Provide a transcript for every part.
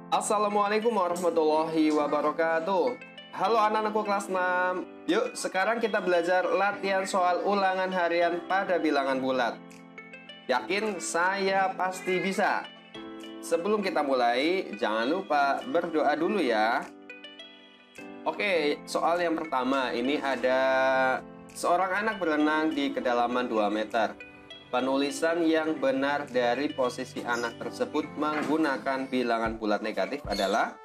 Assalamualaikum warahmatullahi wabarakatuh. Halo anak-anakku kelas 6. Yuk, sekarang kita belajar latihan soal ulangan harian pada bilangan bulat. Yakin saya pasti bisa. Sebelum kita mulai, jangan lupa berdoa dulu ya. Oke, soal yang pertama ini ada seorang anak berenang di kedalaman 2 meter. Penulisan yang benar dari posisi anak tersebut menggunakan bilangan bulat negatif adalah,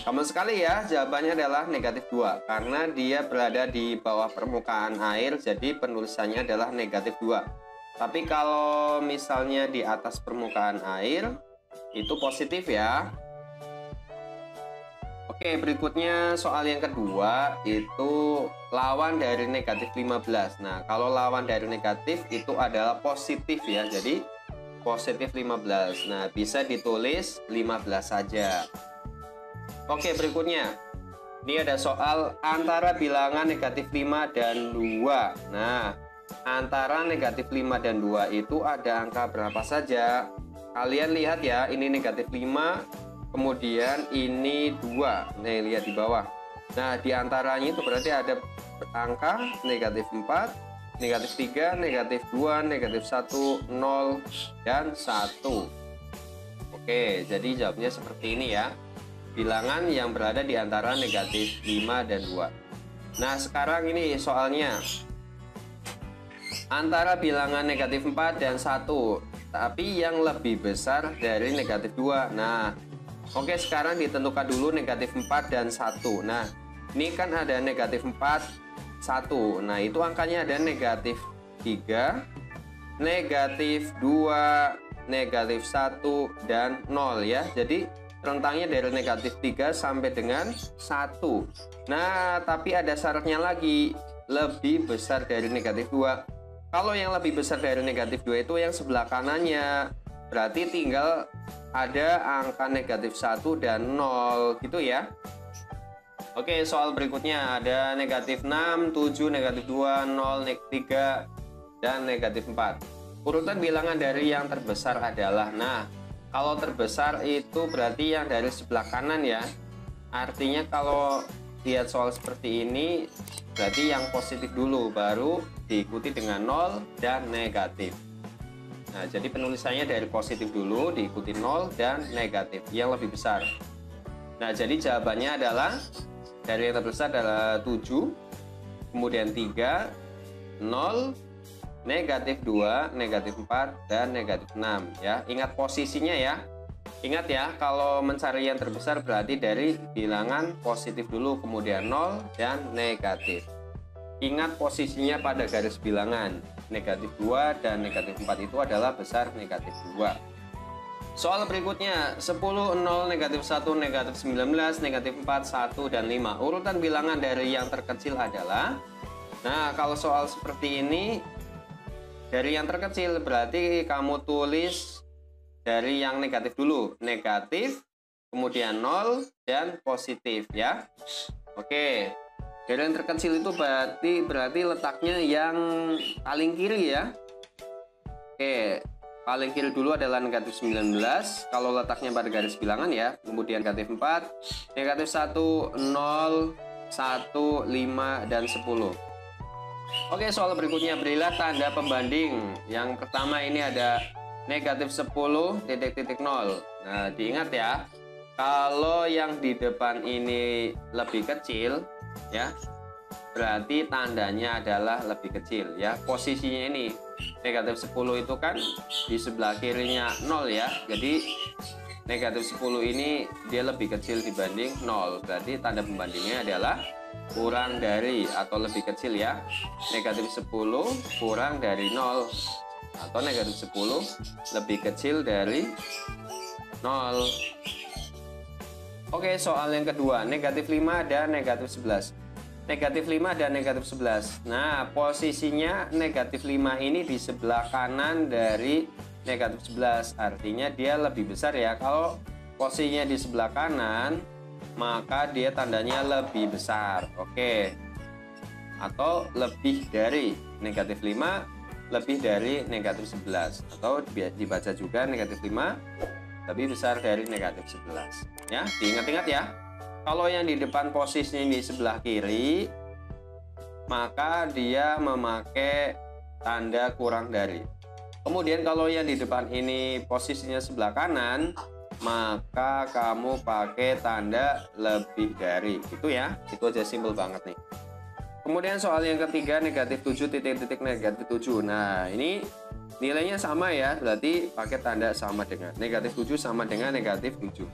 gampang sekali ya, jawabannya adalah negatif 2 karena dia berada di bawah permukaan air, jadi penulisannya adalah negatif 2. Tapi kalau misalnya di atas permukaan air itu positif ya. Oke, berikutnya soal yang kedua itu lawan dari negatif 15. Nah, kalau lawan dari negatif itu adalah positif ya. Jadi positif 15. Nah, bisa ditulis 15 saja. Oke, berikutnya. Ini ada soal antara bilangan negatif 5 dan 2. Nah, antara negatif 5 dan 2 itu ada angka berapa saja? Kalian lihat ya, ini negatif 5. Kemudian ini 2, nih lihat di bawah. Nah, di antaranya itu berarti ada angka negatif 4, negatif 3, negatif 2, negatif 1, 0, dan 1. Oke, jadi jawabnya seperti ini ya. Bilangan yang berada di antara negatif 5 dan 2. Nah, sekarang ini soalnya. Antara bilangan negatif 4 dan 1, tapi yang lebih besar dari negatif 2. Nah, oke, sekarang ditentukan dulu negatif 4 dan 1. Nah, ini kan ada negatif 4, 1. Nah, itu angkanya ada negatif 3, negatif 2, negatif 1, dan 0 ya. Jadi, rentangnya dari negatif 3 sampai dengan 1. Nah, tapi ada syaratnya lagi, lebih besar dari negatif 2. Kalau yang lebih besar dari negatif 2 itu yang sebelah kanannya. Berarti tinggal ada angka negatif 1 dan 0 gitu ya. Oke, soal berikutnya ada negatif 6, 7, negatif 2, 0, negatif 3, dan negatif 4. Urutan bilangan dari yang terbesar adalah, nah, kalau terbesar itu berarti yang dari sebelah kanan ya. Artinya kalau lihat soal seperti ini, berarti yang positif dulu, baru diikuti dengan 0 dan negatif. Nah, jadi penulisannya dari positif dulu, diikuti 0 dan negatif, yang lebih besar. Nah, jadi jawabannya adalah, dari yang terbesar adalah 7, kemudian 3, 0, negatif 2, negatif 4, dan negatif 6. Ya, ingat posisinya ya. Ingat ya, kalau mencari yang terbesar berarti dari bilangan positif dulu, kemudian 0 dan negatif. Ingat posisinya pada garis bilangan. Negatif 2 dan negatif 4 itu adalah besar negatif 2. Soal berikutnya 10, 0, negatif 1, negatif 19, negatif 4, 1, dan 5. Urutan bilangan dari yang terkecil adalah, nah, kalau soal seperti ini dari yang terkecil berarti kamu tulis dari yang negatif dulu. Negatif, kemudian 0, dan positif ya. Oke, dari yang terkecil itu berarti letaknya yang paling kiri ya. Oke, paling kiri dulu adalah negatif 19 kalau letaknya pada garis bilangan ya. Kemudian negatif 4, negatif 1, 0, 1, 5, dan 10. Oke, soal berikutnya berilah tanda pembanding. Yang pertama ini ada negatif 10, titik-titik 0. Nah, diingat ya, kalau yang di depan ini lebih kecil ya, berarti tandanya adalah lebih kecil ya. Posisinya ini negatif 10 itu kan di sebelah kirinya 0 ya, jadi negatif 10 ini dia lebih kecil dibanding 0, berarti tanda pembandingnya adalah kurang dari atau lebih kecil ya. Negatif 10 kurang dari 0 atau negatif 10 lebih kecil dari 0. Oke, soal yang kedua, negatif 5 dan negatif 11. Negatif 5 dan negatif 11. Nah, posisinya negatif 5 ini di sebelah kanan dari negatif 11. Artinya dia lebih besar ya. Kalau posisinya di sebelah kanan, maka dia tandanya lebih besar. Oke. Atau lebih dari negatif 5, lebih dari negatif 11. Atau dibaca juga negatif 5 lebih besar dari negatif 11. Ya, diingat-ingat ya. Kalau yang di depan posisinya di sebelah kiri, maka dia memakai tanda kurang dari. Kemudian kalau yang di depan ini posisinya sebelah kanan, maka kamu pakai tanda lebih dari. Itu ya, itu aja, simpel banget nih. Kemudian soal yang ketiga, negatif 7 titik-titik negatif 7. Nah, ini nilainya sama ya, berarti pakai tanda sama dengan. Negatif 7 sama dengan negatif 7.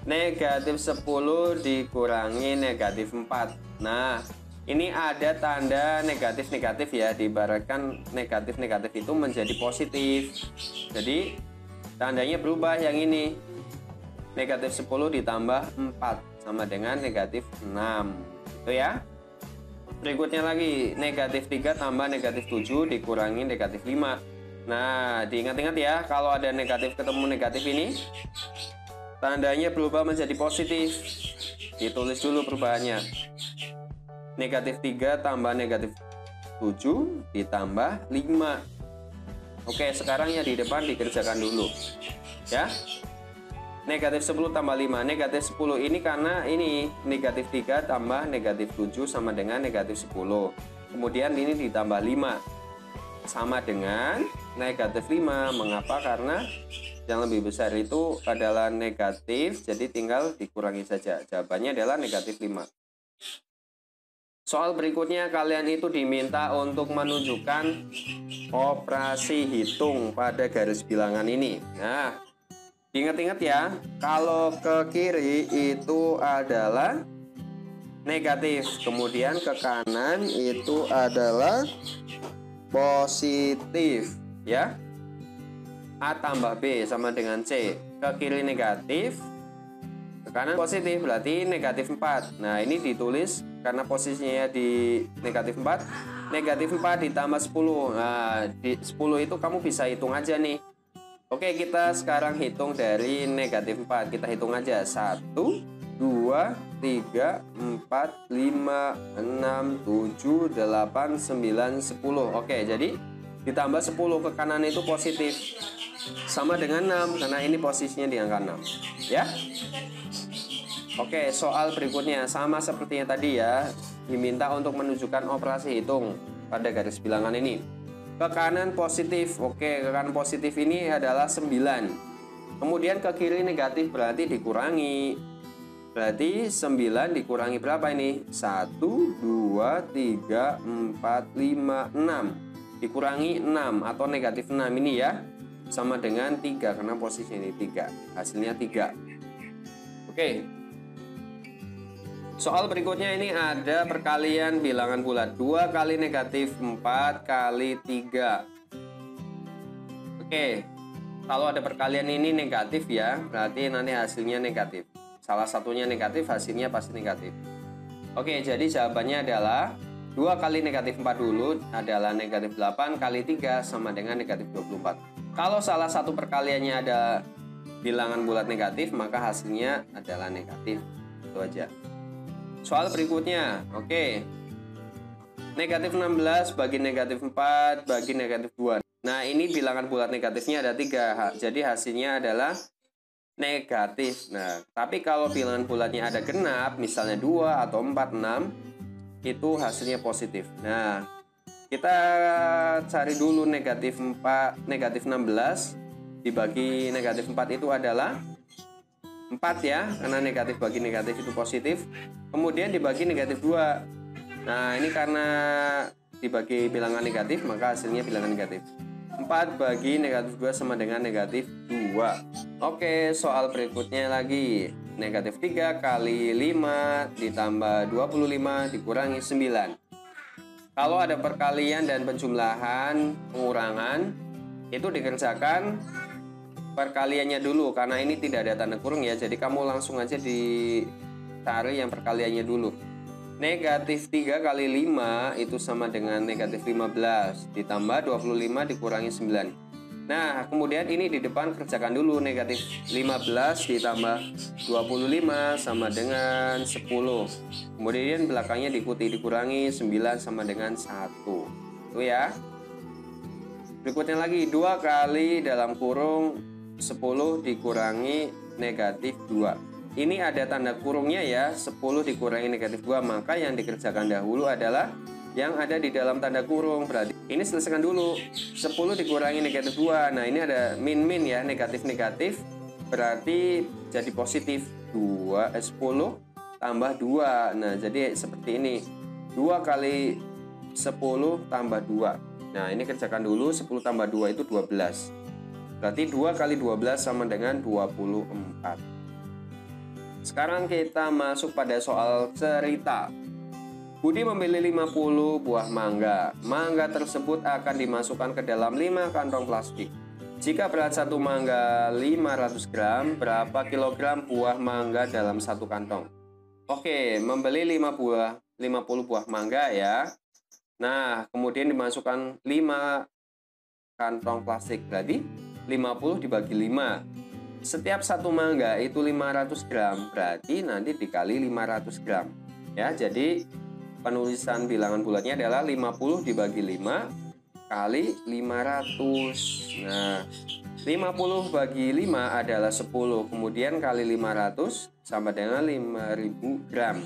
Negatif 10 dikurangi negatif 4. Nah, ini ada tanda negatif-negatif ya, diibaratkan negatif-negatif itu menjadi positif. Jadi, tandanya berubah yang ini. Negatif 10 ditambah 4 sama dengan negatif 6. Itu ya. Berikutnya lagi, negatif 3 tambah negatif 7 dikurangi negatif 5. Nah, diingat-ingat ya, kalau ada negatif ketemu negatif ini, tandanya berubah menjadi positif. Ditulis dulu perubahannya. Negatif 3 tambah negatif 7 ditambah 5. Oke, sekarang yang di depan dikerjakan dulu. Ya. Negatif 10 tambah 5. Negatif 10 ini karena ini negatif 3 tambah negatif 7 sama dengan negatif 10. Kemudian ini ditambah 5 sama dengan negatif 5. Mengapa? Karena yang lebih besar itu adalah negatif, jadi tinggal dikurangi saja. Jawabannya adalah negatif 5. Soal berikutnya, kalian itu diminta untuk menunjukkan operasi hitung pada garis bilangan ini. Nah, ingat-ingat ya, kalau ke kiri itu adalah negatif, kemudian ke kanan itu adalah positif, ya. A tambah B sama dengan C. Ke kiri negatif, ke kanan positif, berarti negatif 4. Nah, ini ditulis karena posisinya di negatif 4. Negatif 4 ditambah 10. Nah, di 10 itu kamu bisa hitung aja nih. Oke, kita sekarang hitung dari negatif 4. Kita hitung aja. 1, 2, 3, 4, 5, 6, 7, 8, 9, 10. Oke, jadi ditambah 10 ke kanan itu positif. Sama dengan 6, karena ini posisinya di angka 6. Ya. Oke, soal berikutnya sama seperti yang tadi ya. Diminta untuk menunjukkan operasi hitung pada garis bilangan ini. Ke kanan positif. Oke, ke kanan positif ini adalah 9. Kemudian ke kiri negatif, berarti dikurangi. Berarti 9 dikurangi berapa ini? 1, 2, 3, 4, 5, 6. Dikurangi 6 atau negatif 6 ini ya. Sama dengan 3 karena posisi ini 3. Hasilnya 3. Oke. Soal berikutnya ini ada perkalian bilangan bulat. 2 kali negatif 4 kali 3. Oke, kalau ada perkalian ini negatif ya, berarti nanti hasilnya negatif. Salah satunya negatif, hasilnya pasti negatif. Oke, jadi jawabannya adalah 2 kali negatif 4 dulu adalah negatif 8 kali 3 sama dengan negatif 24. Kalau salah satu perkaliannya ada bilangan bulat negatif, maka hasilnya adalah negatif. Itu aja. Soal berikutnya, oke. Negatif 16 bagi negatif 4 bagi negatif 2. Nah, ini bilangan bulat negatifnya ada 3. Jadi hasilnya adalah negatif. Nah, tapi kalau bilangan bulatnya ada genap, misalnya 2 atau 4, 6, itu hasilnya positif. Nah, kita cari dulu negatif 4, negatif 16 dibagi negatif 4 itu adalah 4 ya, karena negatif bagi negatif itu positif. Kemudian dibagi negatif 2. Nah, ini karena dibagi bilangan negatif, maka hasilnya bilangan negatif. 4 bagi negatif 2 sama dengan negatif 2. Oke, soal berikutnya lagi. Negatif 3 kali 5 ditambah 25 dikurangi 9. Kalau ada perkalian dan penjumlahan pengurangan, itu dikerjakan perkaliannya dulu, karena ini tidak ada tanda kurung ya, jadi kamu langsung aja dicari yang perkaliannya dulu. Negatif 3 kali 5 itu sama dengan negatif 15 ditambah 25 dikurangi 9. Nah, kemudian ini di depan kerjakan dulu. Negatif 15 ditambah 25 sama dengan 10. Kemudian belakangnya diikuti dikurangi 9 sama dengan 1. Itu ya. Berikutnya lagi 2 kali dalam kurung 10 dikurangi negatif 2. Ini ada tanda kurungnya ya, 10 dikurangi negatif 2, maka yang dikerjakan dahulu adalah yang ada di dalam tanda kurung. Berarti ini selesaikan dulu. 10 dikurangi negatif 2. Nah, ini ada min-min ya, negatif-negatif. Berarti jadi positif. 10 tambah 2. Nah, jadi seperti ini. 2 kali 10 tambah 2. Nah, ini kerjakan dulu. 10 tambah 2 itu 12. Berarti 2 kali 12 sama dengan 24. Sekarang kita masuk pada soal cerita. Budi membeli 50 buah mangga. Mangga tersebut akan dimasukkan ke dalam 5 kantong plastik. Jika berat satu mangga 500 gram, berapa kilogram buah mangga dalam satu kantong? Oke, membeli 50 buah mangga ya. Nah, kemudian dimasukkan 5 kantong plastik. Berarti 50 dibagi 5. Setiap satu mangga itu 500 gram. Berarti nanti dikali 500 gram. Ya, jadi penulisan bilangan bulatnya adalah 50 dibagi 5 kali 500. Nah, 50 bagi 5 adalah 10. Kemudian kali 500 sama dengan 5000 gram.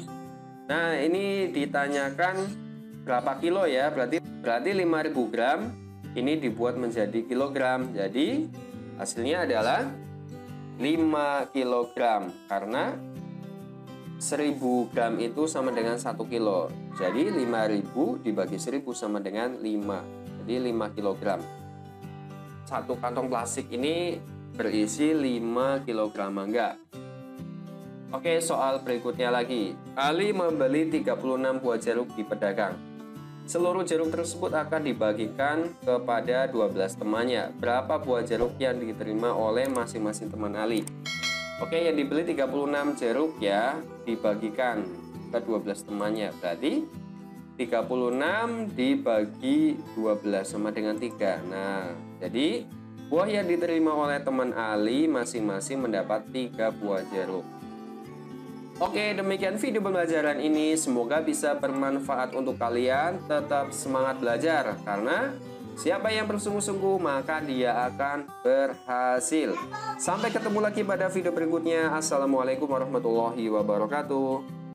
Nah, ini ditanyakan berapa kilo ya. Berarti 5000 gram ini dibuat menjadi kilogram. Jadi hasilnya adalah 5 kilogram. Karena 1000 gram itu sama dengan 1 kilo. Jadi 5000 dibagi 1000 sama dengan 5. Jadi 5 kilogram. Satu kantong plastik ini berisi 5 kilogram mangga. Oke, soal berikutnya lagi. Ali membeli 36 buah jeruk di pedagang. Seluruh jeruk tersebut akan dibagikan kepada 12 temannya. Berapa buah jeruk yang diterima oleh masing-masing teman Ali? Oke, yang dibeli 36 jeruk ya, dibagikan ke 12 temannya. Berarti 36 dibagi 12 sama dengan 3. Nah, jadi buah yang diterima oleh teman Ali masing-masing mendapat 3 buah jeruk. Oke, demikian video pembelajaran ini. Semoga bisa bermanfaat untuk kalian. Tetap semangat belajar, karena siapa yang bersungguh-sungguh maka dia akan berhasil. Sampai ketemu lagi pada video berikutnya. Assalamualaikum warahmatullahi wabarakatuh.